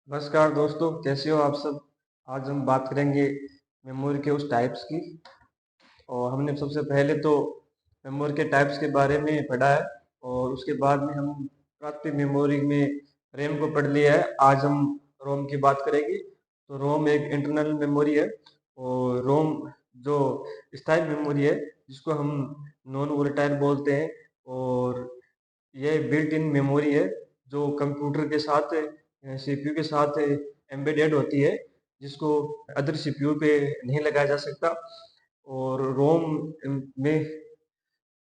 नमस्कार दोस्तों, कैसे हो आप सब। आज हम बात करेंगे मेमोरी के उस टाइप्स की। और हमने सबसे पहले तो मेमोरी के टाइप्स के बारे में पढ़ा है और उसके बाद में हम प्राथमिक मेमोरी में रैम को पढ़ लिया है। आज हम रोम की बात करेंगे। तो रोम एक इंटरनल मेमोरी है और रोम जो स्थायी मेमोरी है जिसको हम नॉन वोलेटाइल बोलते हैं। और यह बिल्ट इन मेमोरी है जो कंप्यूटर के साथ सीपीयू के साथ एम्बेडेड होती है, जिसको अदर सीपीयू पे नहीं लगाया जा सकता। और रोम में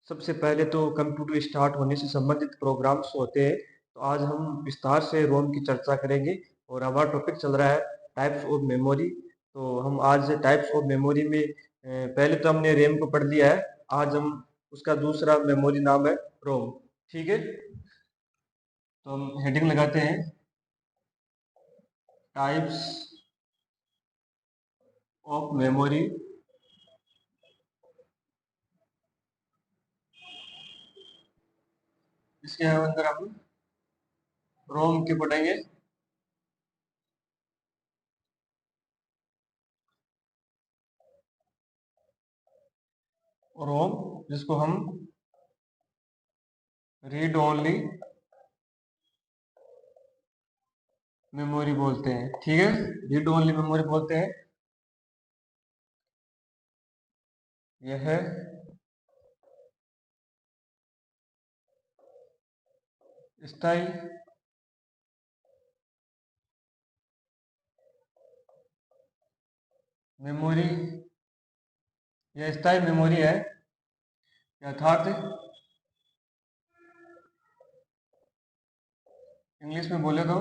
सबसे पहले तो कंप्यूटर स्टार्ट होने से संबंधित प्रोग्राम्स होते हैं। तो आज हम विस्तार से रोम की चर्चा करेंगे और हमारा टॉपिक चल रहा है टाइप्स ऑफ मेमोरी। तो हम आज टाइप्स ऑफ मेमोरी में पहले तो हमने रैम को पढ़ लिया है। आज हम उसका दूसरा मेमोरी नाम है रोम। ठीक है, तो हम हेडिंग लगाते हैं टाइप्स ऑफ मेमोरी। इसके अंदर हम रोम के पढ़ेंगे। रोम जिसको हम रीड ओनली मेमोरी बोलते हैं। ठीक है, रीड ओनली मेमोरी बोलते हैं। यह है स्थायी मेमोरी। यह स्थायी मेमोरी है, अर्थात इंग्लिश में बोले तो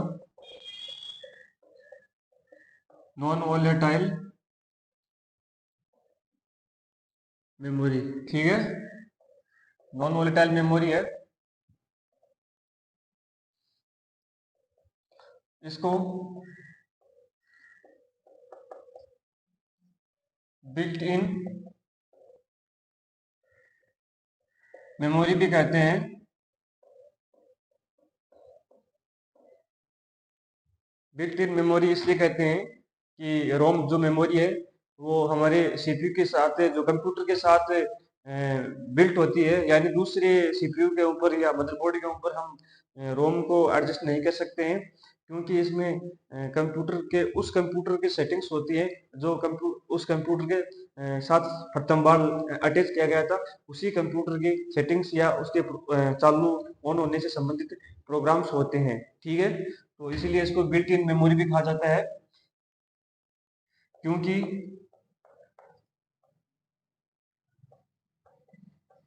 नॉन वोलेटाइल मेमोरी। ठीक है, नॉन वोलेटाइल मेमोरी है। इसको बिल्ट इन मेमोरी भी कहते हैं। बिल्ट इन मेमोरी इसलिए कहते हैं कि रोम जो मेमोरी है वो हमारे सीपीयू के साथ, जो कंप्यूटर के साथ बिल्ट होती है, यानी दूसरे सीपीयू के ऊपर या मदरबोर्ड के ऊपर हम रोम को एडजस्ट नहीं कर सकते हैं, क्योंकि इसमें कंप्यूटर के सेटिंग्स होती है जो उस कंप्यूटर के साथ प्रथम बार अटैच किया गया था। उसी कंप्यूटर की सेटिंग्स या उसके चालू ऑन होने से संबंधित प्रोग्राम्स होते हैं। ठीक है, तो इसीलिए इसको बिल्ट इन मेमोरी भी कहा जाता है, क्योंकि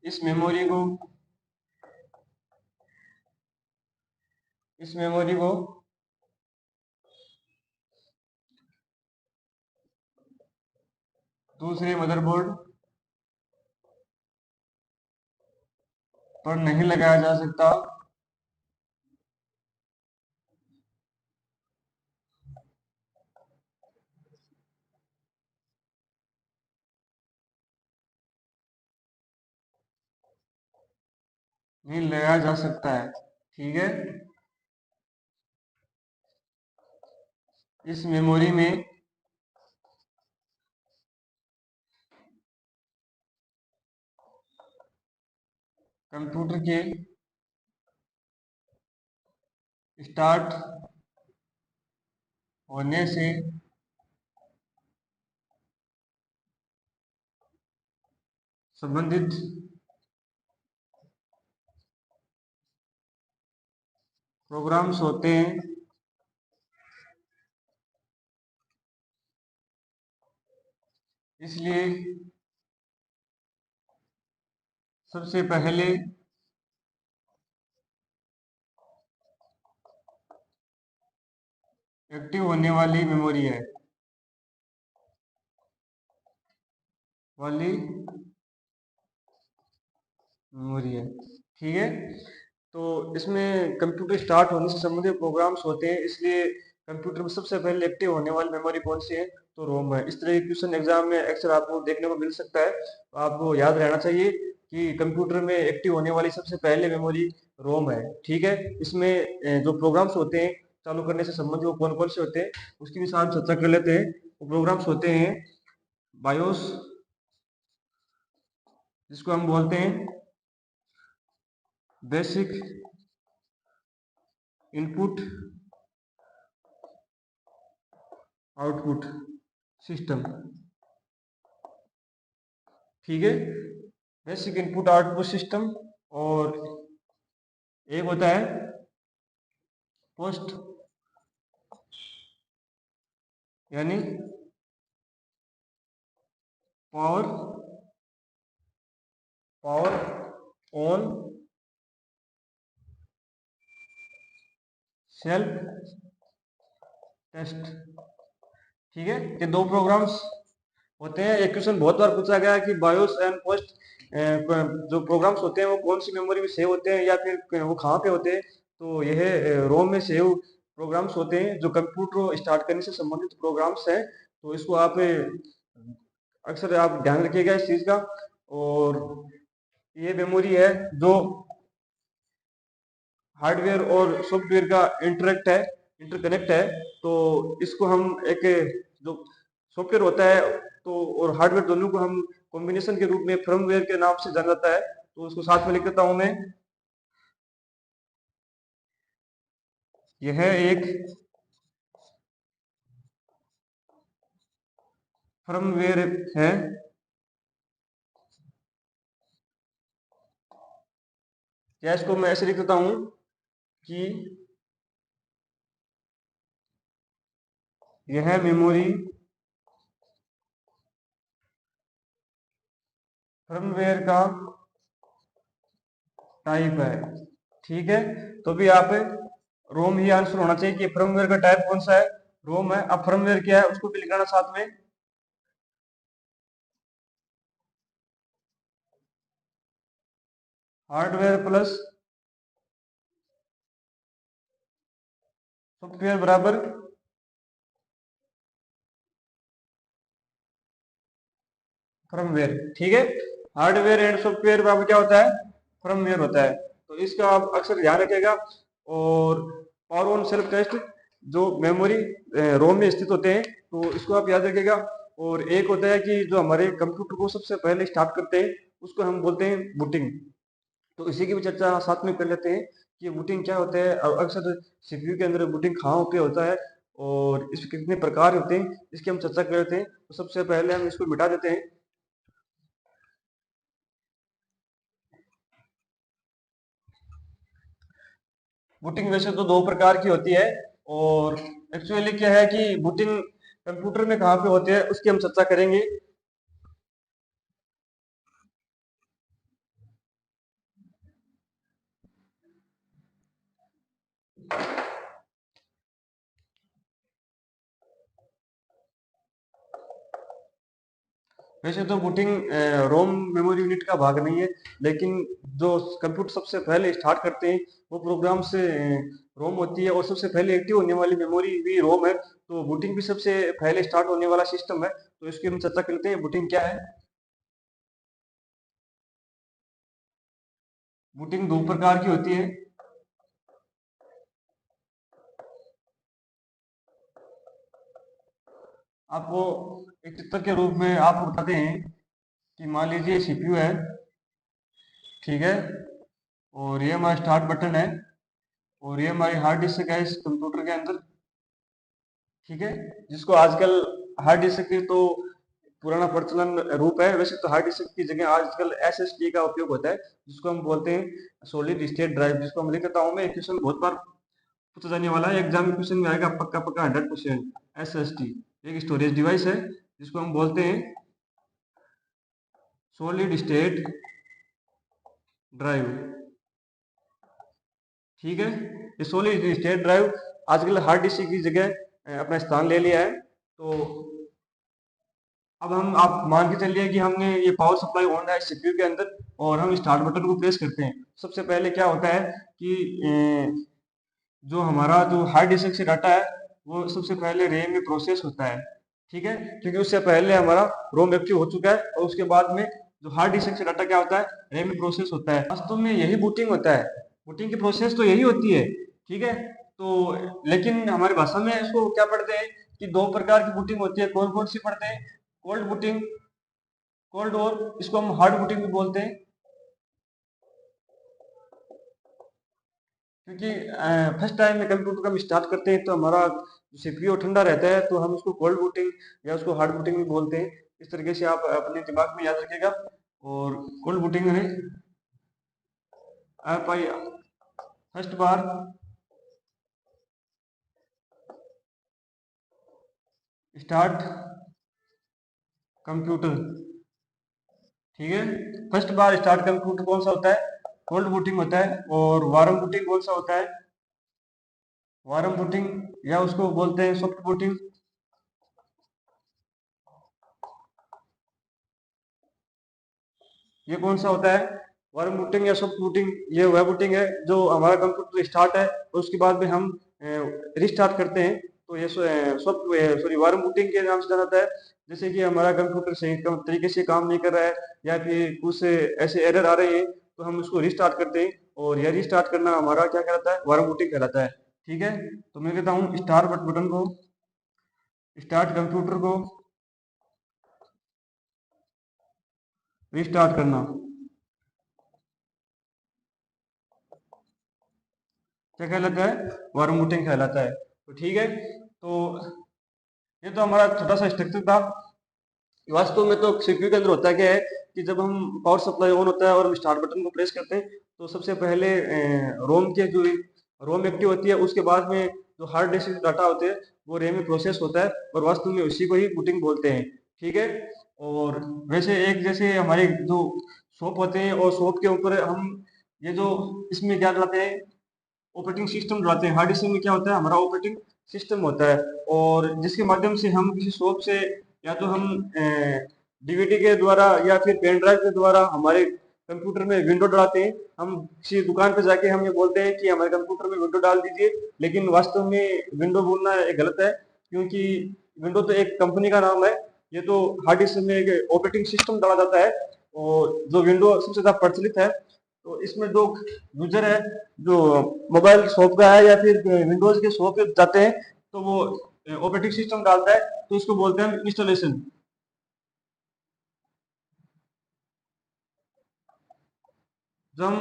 इस मेमोरी को इस मेमोरी को दूसरे मदरबोर्ड पर नहीं लगाया जा सकता। नहीं लगाया जा सकता है। ठीक है, इस मेमोरी में कंप्यूटर के स्टार्ट होने से संबंधित प्रोग्राम्स होते हैं। इसलिए सबसे पहले एक्टिव होने वाली मेमोरी है वाली मेमोरी है। ठीक है, तो इसमें कंप्यूटर स्टार्ट होने से संबंधित प्रोग्राम्स होते हैं, इसलिए कंप्यूटर में सबसे पहले एक्टिव होने वाली मेमोरी कौन सी है, तो रोम है। इस तरह के क्वेश्चन एग्जाम में अक्सर आपको देखने को मिल सकता है, तो आपको याद रहना चाहिए कि कंप्यूटर में एक्टिव होने वाली सबसे पहले मेमोरी रोम है। ठीक है, इसमें जो प्रोग्राम्स होते हैं चालू करने से संबंधित वो कौन कौन से होते हैं उसकी भी साथ चर्चा कर लेते हैं। वो प्रोग्राम्स होते हैं बायोस, जिसको हम बोलते हैं बेसिक इनपुट आउटपुट सिस्टम। ठीक है, बेसिक इनपुट आउटपुट सिस्टम। और एक होता है पोस्ट, यानी power power on self test. ठीक है, ये दो प्रोग्राम्स होते हैं। एक क्वेश्चन बहुत बार पूछा गया है कि बायोस एंड पोस्ट जो प्रोग्राम्स होते हैं वो कौन सी मेमोरी में सेव होते हैं या फिर वो कहाँ पे होते हैं। तो यह रोम में सेव प्रोग्राम्स होते हैं जो कंप्यूटर स्टार्ट करने से संबंधित प्रोग्राम्स हैं। तो इसको आप अक्सर आप ध्यान रखिएगा इस चीज़ का। और ये मेमोरी है जो हार्डवेयर और सॉफ्टवेयर का इंटरकनेक्ट है। तो इसको हम एक जो सॉफ्टवेयर होता है तो और हार्डवेयर दोनों को हम कॉम्बिनेशन के रूप में फर्मवेयर के नाम से जाना जाता है। तो उसको साथ में लिख देता हूं मैं। यह एक फर्मवेयर है या इसको मैं ऐसे लिख देता हूं कि यह मेमोरी फर्मवेयर का टाइप है। ठीक है, तो भी आप रोम ही आंसर होना चाहिए कि फर्मवेयर का टाइप कौन सा है, रोम है। अब फर्मवेयर क्या है उसको भी लिखाना साथ में। हार्डवेयर प्लस सॉफ्टवेयर बराबर फर्मवेयर। ठीक है, हार्डवेयर एंड सॉफ्टवेयर बराबर क्या होता है, फर्मवेयर होता है। तो इसका आप अक्सर ध्यान रखिएगा। और पावर ऑन सेल्फ टेस्ट जो मेमोरी रोम में स्थित होते हैं तो इसको आप याद रखिएगा। और एक होता है कि जो हमारे कंप्यूटर को सबसे पहले स्टार्ट करते हैं उसको हम बोलते हैं बूटिंग। तो इसी की भी चर्चा साथ में कर लेते हैं कि बूटिंग क्या होता है और अक्सर सीपीयू के अंदर बूटिंग कहाँ पे होता है और इसके कितने प्रकार होते हैं इसकी हम चर्चा कर लेते हैं। तो सबसे पहले हम इसको मिटा देते हैं। बूटिंग वैसे तो दो प्रकार की होती है और एक्चुअली क्या है कि बूटिंग कंप्यूटर में कहाँ पे होते हैं उसकी हम चर्चा करेंगे। वैसे तो बूटिंग रोम मेमोरी यूनिट का भाग नहीं है, लेकिन जो कंप्यूटर सबसे पहले स्टार्ट करते हैं वो प्रोग्राम से रोम होती है और सबसे पहले एक्टिव होने वाली मेमोरी भी रोम है। तो बूटिंग भी सबसे पहले स्टार्ट होने वाला सिस्टम है। तो इसकी हम चर्चा करते हैं बूटिंग क्या है। बूटिंग दो प्रकार की होती है। आपको एक चित्र के रूप में आपको बताते हैं कि मान लीजिए सीपीयू है, ठीक है, और ये हमारा स्टार्ट बटन है और ये हमारी हार्ड डिस्क है इस कंप्यूटर के अंदर। ठीक है, जिसको आजकल हार्ड डिस्क की तो पुराना प्रचलन रूप है। वैसे तो हार्ड डिस्क की जगह आजकल एसएसडी का उपयोग होता है जिसको हम बोलते हैं सॉलिड स्टेट ड्राइव, जिसको हम लिख देता हूँ मैं। क्वेश्चन बहुत बार पूछा जाने वाला है, एग्जाम में क्वेश्चन में आएगा पक्का पक्का 100%। एसएसडी एक स्टोरेज डिवाइस है जिसको हम बोलते हैं सॉलिड स्टेट ड्राइव। ठीक है, ये सॉलिड स्टेट ड्राइव आजकल हार्ड डिस्क की जगह अपना स्थान ले लिया है। तो अब हम आप मान के चलिए कि हमने ये पावर सप्लाई ऑन है सीपीयू के अंदर और हम स्टार्ट बटन को प्रेस करते हैं। सबसे पहले क्या होता है कि जो हमारा जो हार्ड डिस्क से डाटा है वो सबसे पहले रैम में प्रोसेस होता है। ठीक है, क्योंकि उससे पहले हमारा रोम एक्टिव हो चुका है और उसके बाद में जो हार्ड डिस्क से डाटा क्या होता है, रैम में प्रोसेस होता है। वास्तव में यही बूटिंग होता है, बूटिंग की प्रोसेस तो यही होती है। ठीक है, तो लेकिन हमारी भाषा में इसको क्या पढ़ते हैं कि दो प्रकार की बूटिंग होती है। कौन कौन सी पढ़ते हैं? कोल्ड बूटिंग, कोल्ड, और इसको हम हार्ड बूटिंग भी बोलते हैं। क्योंकि फर्स्ट टाइम में कंप्यूटर का हम स्टार्ट करते हैं तो हमारा सीपीयू ठंडा रहता है, तो हम उसको कोल्ड बूटिंग या उसको हार्ड बूटिंग भी बोलते हैं। इस तरीके से आप अपने दिमाग में याद रखिएगा। और कोल्ड बूटिंग में आप फर्स्ट बार स्टार्ट कंप्यूटर, ठीक है। फर्स्ट बार स्टार्ट कंप्यूटर कौन सा होता है? कोल्ड बूटिंग होता है। और वार्म बूटिंग कौन सा होता है? वार्म बूटिंग, या उसको बोलते हैं सॉफ्ट बूटिंग। ये कौन सा होता है? वार्म बूटिंग या सॉफ्ट बूटिंग, ये वह बूटिंग है जो हमारा कंप्यूटर स्टार्ट है और उसके बाद में हम रिस्टार्ट करते हैं, तो ये सॉफ्ट सॉरी वार्म बूटिंग के नाम से जाना जाता है। जैसे कि हमारा कंप्यूटर सही तरीके से काम नहीं कर रहा है या फिर कुछ ऐसे एरर आ रहे हैं, तो हम उसको रिस्टार्ट करते हैं, और यह रिस्टार्ट करना हमारा क्या कहलाता है? वार्म बूटिंग कहलाता है। ठीक है, तो मैं कहता हूँ स्टार्ट बटन को, स्टार्ट कंप्यूटर को रिस्टार्ट करना क्या कहलाता है? वार्म बूटिंग कहलाता है। तो ठीक है, तो ये तो हमारा छोटा सा स्ट्रक्चर था। वास्तव में तो सीपीयू के अंदर होता क्या है कि जब हम पावर सप्लाई ऑन होता है और हम स्टार्ट बटन को प्रेस करते हैं, तो सबसे पहले रोम के जो रोम एक्टिव होती है, उसके बाद में जो हार्ड डिस्क डाटा होते हैं वो रैम में प्रोसेस होता है, और वास्तव में उसी को ही बूटिंग बोलते हैं। ठीक है, और वैसे एक जैसे हमारे जो शॉप होते हैं, और शॉप के ऊपर हम ये जो इसमें क्या डालते हैं? ऑपरेटिंग सिस्टम डालते हैं। हार्ड डिस्क में क्या होता है? हमारा ऑपरेटिंग सिस्टम होता है, और जिसके माध्यम से हम किसी शॉप से, या तो हम डीवीडी के द्वारा या फिर पेन ड्राइव के द्वारा हमारे कंप्यूटर में विंडो डालते हैं। हम किसी दुकान पर जाके हम ये बोलते हैं कि हमारे कंप्यूटर में विंडो डाल दीजिए, लेकिन वास्तव में विंडो बोलना एक गलत है, क्योंकि विंडो तो एक कंपनी का नाम है। ये तो हार्ड डिस्क में एक ऑपरेटिंग सिस्टम डाला जाता है, और जो विंडो सबसे ज्यादा प्रचलित है। तो इसमें जो यूजर है, जो मोबाइल शॉप का है या फिर विंडोज के शॉप पे जाते हैं, तो वो ऑपरेटिंग सिस्टम डालता है, तो उसको बोलते हैं इंस्टॉलेशन। जब हम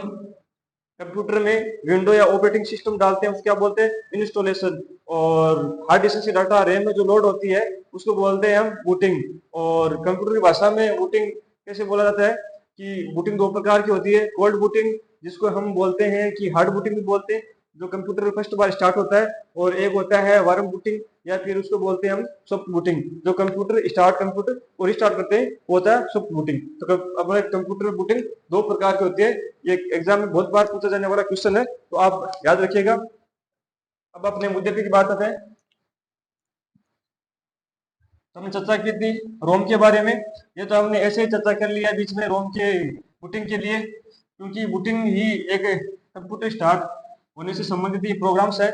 कंप्यूटर में विंडो या ऑपरेटिंग सिस्टम डालते हैं उसको क्या बोलते हैं? इंस्टॉलेशन। और हार्ड डिस्क से डाटा रैम में जो लोड होती है उसको बोलते हैं हम बूटिंग। और कंप्यूटर की भाषा में बूटिंग कैसे बोला जाता है कि बूटिंग दो प्रकार की होती है। कोल्ड बूटिंग, जिसको हम बोलते हैं कि हार्ड बूटिंग भी बोलते हैं, जो कंप्यूटर फर्स्ट बार स्टार्ट होता है। और एक होता है वार्म बूटिंग, या फिर उसको बोलते हैं हम सॉफ्ट बूटिंग, जो कंप्यूटर को रिस्टार्ट करते हैं, वो होता है सॉफ्ट बूटिंग। तो अब कंप्यूटर बूटिंग दो प्रकार की होती है। ये एग्जाम में बहुत बार पूछा जाने वाला क्वेश्चन है, तो आप याद रखिएगा। अब अपने मुद्दे पे की बात आते हैं। तो हमने चर्चा की थी रोम के बारे में। ये तो हमने ऐसे ही चर्चा कर लिया बीच में रोम के बूटिंग के लिए, क्योंकि बूटिंग ही एक कंप्यूटर स्टार्ट होने से संबंधित ही प्रोग्राम्स है।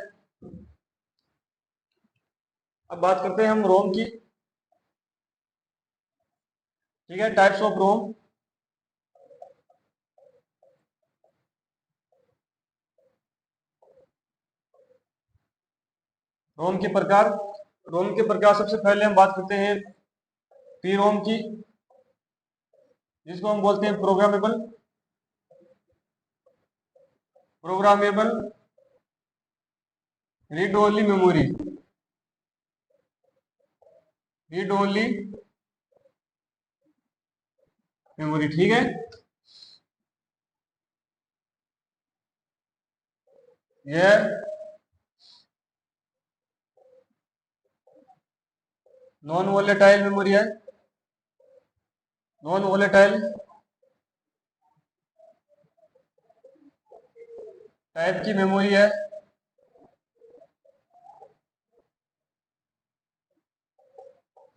अब बात करते हैं हम रोम की। ठीक है, टाइप्स ऑफ रोम। रोम के प्रकार। रोम के प्रकार सबसे पहले हम बात करते हैं पी रोम की, जिसको हम बोलते हैं programmable, programmable read only memory, read only memory. ठीक है, यह नॉन वोलेटाइल मेमोरी है। नॉन वोलेटाइल टाइप की मेमोरी है।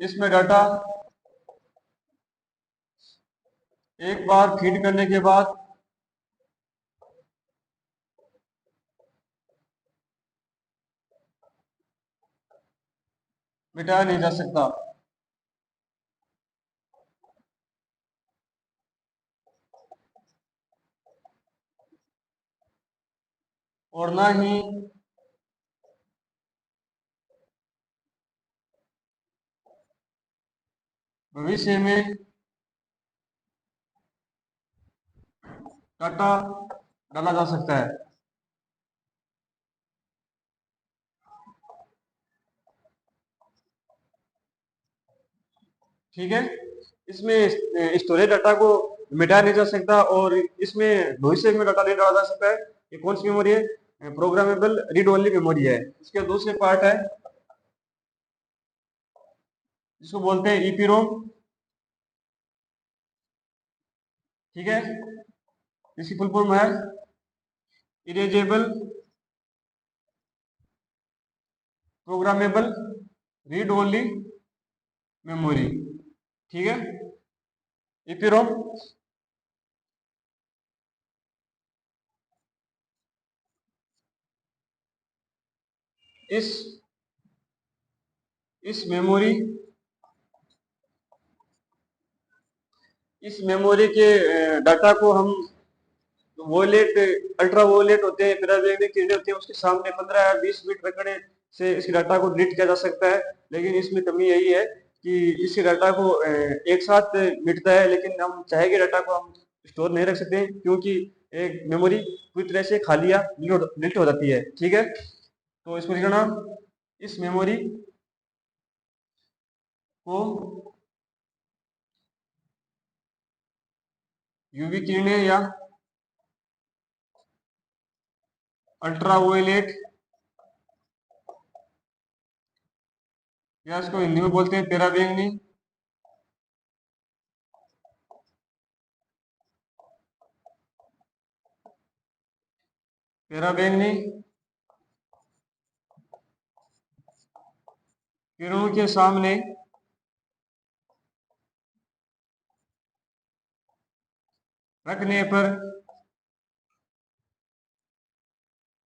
इसमें डाटा एक बार फीड करने के बाद मिटाया नहीं जा सकता, और ना ही भविष्य में डाटा डाला जा सकता है। ठीक है, इसमें स्टोरेज डाटा को मिटाया नहीं जा सकता और इसमें भविष्य में डाटा नहीं डाला जा सकता है। ये कौन सी मेमोरी है? प्रोग्रामेबल रीड ओनली मेमोरी है। इसके दूसरे पार्ट है जिसको बोलते हैं ईपी रोम। ठीक है, इसकी फुल फॉर्म है erasable programmable read only memory. ठीक है, ईपी रोम। इस इस मेमोरी इस मेमोरी के डाटा को हम वोलेट अल्ट्रा वोलेट होते हैं, पैराबैंगनी किरणें होती हैं, उसके सामने 15 या 20 मिनट रखने से इस डाटा को डिलीट किया जा सकता है। लेकिन इसमें कमी यही है कि इस डाटा को एक साथ मिटता है, लेकिन हम चाहेंगे डाटा को हम स्टोर नहीं रख सकते क्योंकि एक मेमोरी पूरी तरह से खाली या डिलीट हो जाती है। ठीक है, तो इसको लिखना, इस मेमोरी को यूवी किरणें या अल्ट्रा वोलेट, या इसको हिंदी में बोलते हैं पैराबैंगनी पैराबैंगनी किरणों के सामने रखने पर,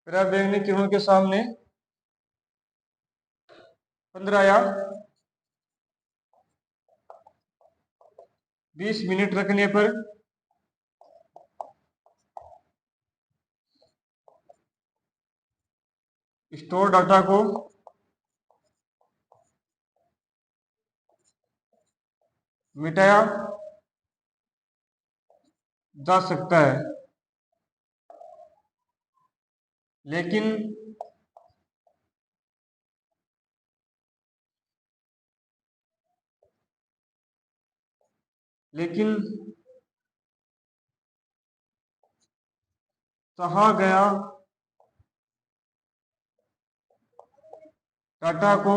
पैराबैंगनी किरणों के सामने 15 या 20 मिनट रखने पर स्टोर डाटा को मिटाया जा सकता है। लेकिन लेकिन चाहा गया डाटा को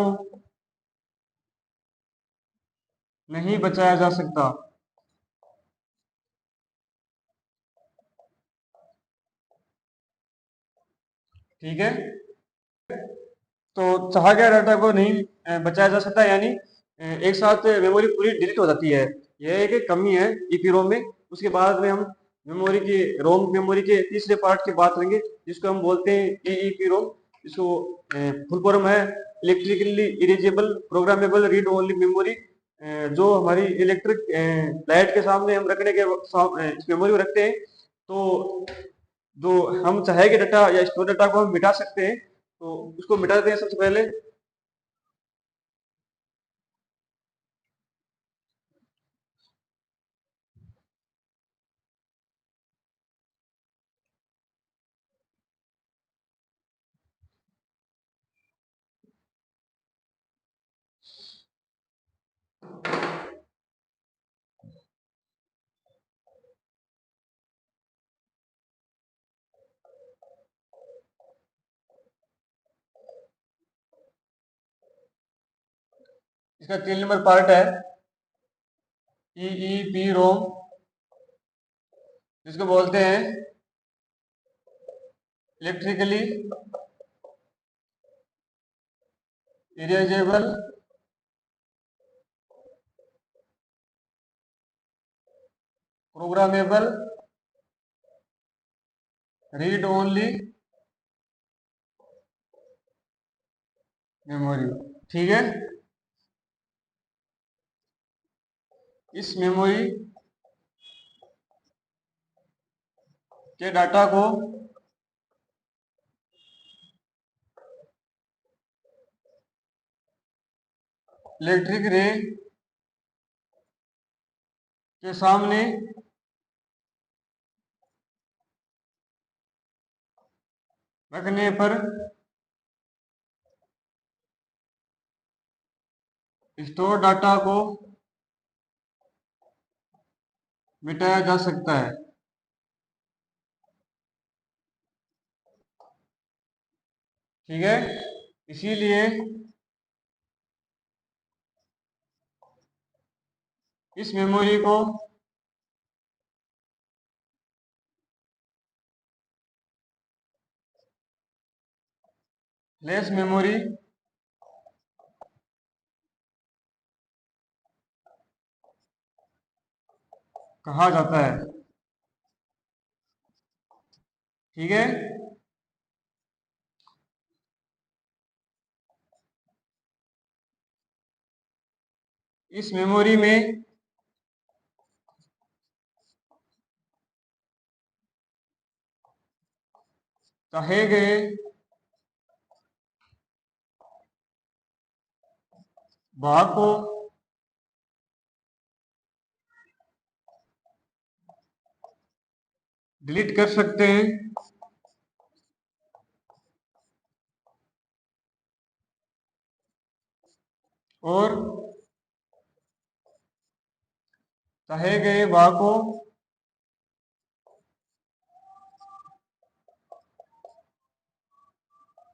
नहीं बचाया जा सकता। ठीक है, तो चाहा गया डाटा को नहीं बचाया जा सकता, यानी एक साथ मेमोरी पूरी डिलीट हो जाती है। यह एक कमी है ईपी रोम में। उसके बाद में हम मेमोरी की रोम मेमोरी के तीसरे पार्ट की बात करेंगे जिसको हम बोलते हैं ईईपी रोम। इसको फुल फॉर्म है electrically erasable programmable read only memory. जो हमारी इलेक्ट्रिक लाइट के सामने हम रखने के इस मेमोरी को रखते हैं, तो जो हम चाहेंगे डाटा या स्टोर डाटा को हम मिटा सकते हैं, तो उसको मिटा देते हैं सबसे पहले। इसका 3 नंबर पार्ट है ईईपी रोम, जिसको बोलते हैं electrically erasable programmable read only memory. ठीक है, इस मेमोरी के डाटा को इलेक्ट्रिक रे के सामने रखने पर स्टोर डाटा को मिटाया जा सकता है। ठीक है, इसीलिए इस मेमोरी को फ्लैश मेमोरी कहा जाता है। ठीक है, इस मेमोरी में चाहे गए भाग को डिलीट कर सकते हैं और चाहे गए भाग को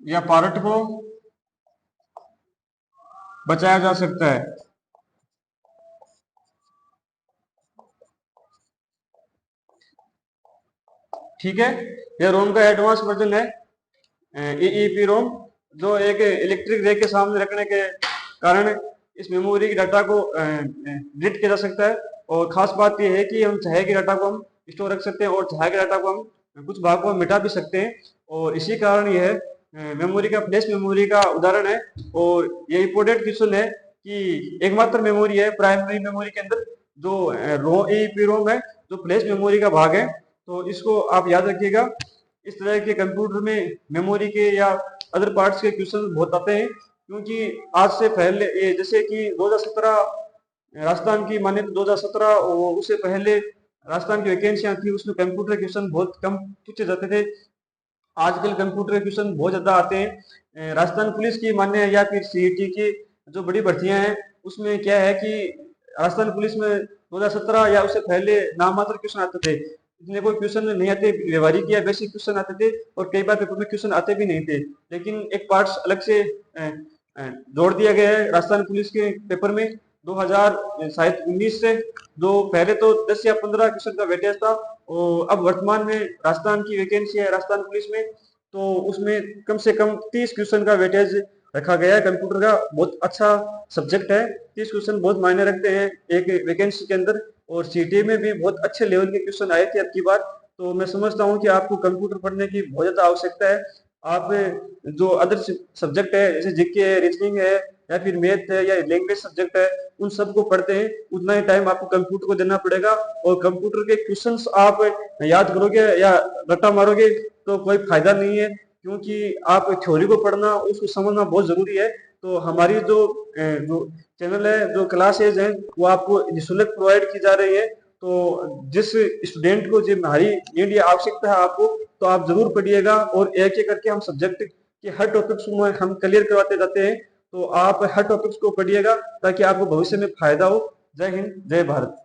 या पार्ट को बचाया जा सकता है। ठीक है, यह रोम का एडवांस वर्जन है, EEP रोम, जो एक इलेक्ट्रिक रे के सामने रखने के कारण इस मेमोरी की डाटा को डिलीट किया जा सकता है। और खास बात यह है कि हम चाहे के डाटा को हम स्टोर रख सकते हैं और चाहे के डाटा को हम कुछ भाग को हम मिटा भी सकते हैं। और इसी कारण यह मेमोरी का फ्लैश मेमोरी का उदाहरण है। और ये इंपॉर्टेंट क्वेश्चन है कि एकमात्र मेमोरी है प्राइमरी मेमोरी के अंदर जो EEP रोम है, जो फ्लैश मेमोरी का भाग है। तो इसको आप याद रखिएगा। इस तरह के कंप्यूटर में मेमोरी के या अदर पार्ट्स के क्वेश्चन बहुत आते हैं, क्योंकि आज से पहले ये जैसे कि 2017 राजस्थान की माने तो 2017 उससे पहले राजस्थान की वैकेंसियां थी, उसमें कंप्यूटर क्वेश्चन बहुत कम पूछे जाते थे। आजकल कंप्यूटर क्वेश्चन बहुत ज्यादा आते हैं। राजस्थान पुलिस की मान्य या फिर CET की जो बड़ी भर्तियां हैं, उसमें क्या है कि राजस्थान पुलिस में 2017 या उससे पहले नाममात्र क्वेश्चन आते थे। इतने कोई क्वेश्चन नहीं आते, व्यवहारिक या बेसिक क्वेश्चन आते थे और कई बार पेपर में क्वेश्चन आते भी नहीं थे। लेकिन एक पार्ट्स अलग से जोड़ दिया गया है राजस्थान पुलिस के पेपर में 2019 से। जो पहले तो 10 या 15 क्वेश्चन का वेटेज था, और अब वर्तमान में राजस्थान की वैकेंसी है राजस्थान पुलिस में, तो उसमें कम से कम 30 क्वेश्चन का वेटेज रखा गया है। कंप्यूटर का बहुत अच्छा सब्जेक्ट है, 30 क्वेश्चन बहुत मायने रखते हैं एक वैकेंसी के अंदर। और CT में भी बहुत अच्छे लेवल के क्वेश्चन आए थे अब की बार। तो मैं समझता हूँ कि आपको कंप्यूटर पढ़ने की बहुत ज्यादा आवश्यकता है। आप जो अदर सब्जेक्ट है जैसे जीके है, रीजनिंग है, या फिर मैथ है या लैंग्वेज सब्जेक्ट है, उन सबको पढ़ते हैं उतना ही टाइम आपको कंप्यूटर को देना पड़ेगा। और कंप्यूटर के क्वेश्चंस आप याद करोगे या रट्टा मारोगे तो कोई फायदा नहीं है, क्योंकि आप थ्योरी को पढ़ना उसको समझना बहुत जरूरी है। तो हमारी जो चैनल है, जो क्लासेज हैं, वो आपको निःशुल्क प्रोवाइड की जा रही है। तो जिस स्टूडेंट को जो हमारी नीड या आवश्यकता है आपको, तो आप जरूर पढ़िएगा। और एक एक करके हम सब्जेक्ट के हर टॉपिक्स में हम क्लियर करवाते जाते हैं। तो आप हर टॉपिक्स को पढ़िएगा ताकि आपको भविष्य में फायदा हो। जय हिंद, जय भारत।